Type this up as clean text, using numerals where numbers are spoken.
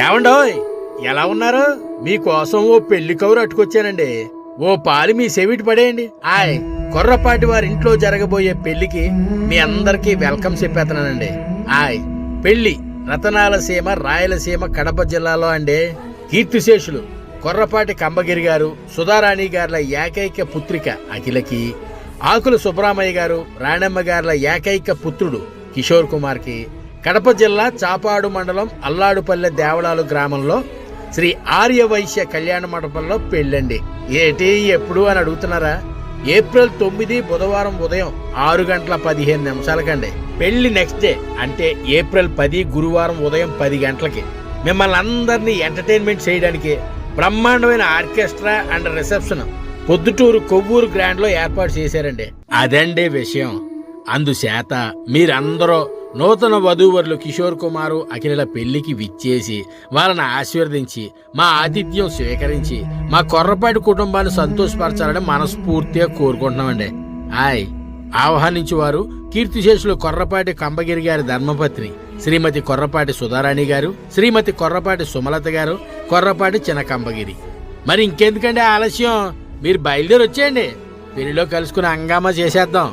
ఏమండోయ్, ఎలా ఉన్నారు? మీకోసం ఓ పెళ్లి కౌరు అట్టుకొచ్చానండి. ఓ పాలు మీ సెవిటి పడేయండి. కొర్రపాటి వారి ఇంట్లో జరగబోయే పెళ్లికి మీ అందరికీ వెల్కమ్ చెప్పేస్తున్నానండి. పెళ్లి రతనాలసీమ రాయలసీమ కడప జిల్లాలో అండి. కీర్తిశేషులు కొర్రపాటి కంబగిరి గారు, సుధారాణి గారుల ఏకైక పుత్రిక అఖిలకి, ఆకుల సుబ్రహ్మయ్య గారు, రాణమ్మ గారుల ఏకైక పుత్రుడు కిషోర్ కుమార్కి కడప జిల్లా చాపాడు మండలం అల్లాడుపల్లె దేవళాలు గ్రామంలో శ్రీ ఆర్యవైశ్య కళ్యాణ మండపంలో పెళ్ళండి. ఏటి ఎప్పుడు అని అడుగుతున్నారా? ఏప్రిల్ 9 బుధవారం ఉదయం 6:15 పెళ్లి నెక్స్ట్ డే అంటే ఏప్రిల్ 10 గురువారం ఉదయం 10 గంటలకి మిమ్మల్ని అందరినీ ఎంటర్టైన్మెంట్ చేయడానికి బ్రహ్మాండమైన orchestra and reception Proddatur Kovvur grand లో ఏర్పాటు చేశారండి. అదండి విషయం. అందుచేత మీరందరూ నూతన వధూవరులు కిషోర్ కుమారు అఖిల పెళ్లికి విచ్చేసి వాళ్ళని ఆశీర్వదించి మా ఆతిథ్యం స్వీకరించి మా కొర్రపాటి కుటుంబాన్ని సంతోషపరచాలని మనస్ఫూర్తిగా కోరుకుంటున్నామండి. ఆహ్వానించేవారు కీర్తిశేషులు కొర్రపాటి కంబగిరి గారి ధర్మపత్ని శ్రీమతి కొర్రపాటి సుధారాణి గారు, శ్రీమతి కొర్రపాటి సుమలత గారు, కొర్రపాటి చిన్న కంబగిరి. మరి ఇంకెందుకండి ఆలస్యం, మీరు బయలుదేరి వచ్చేయండి. పెళ్లిలో కలుసుకుని హంగామా చేసేద్దాం.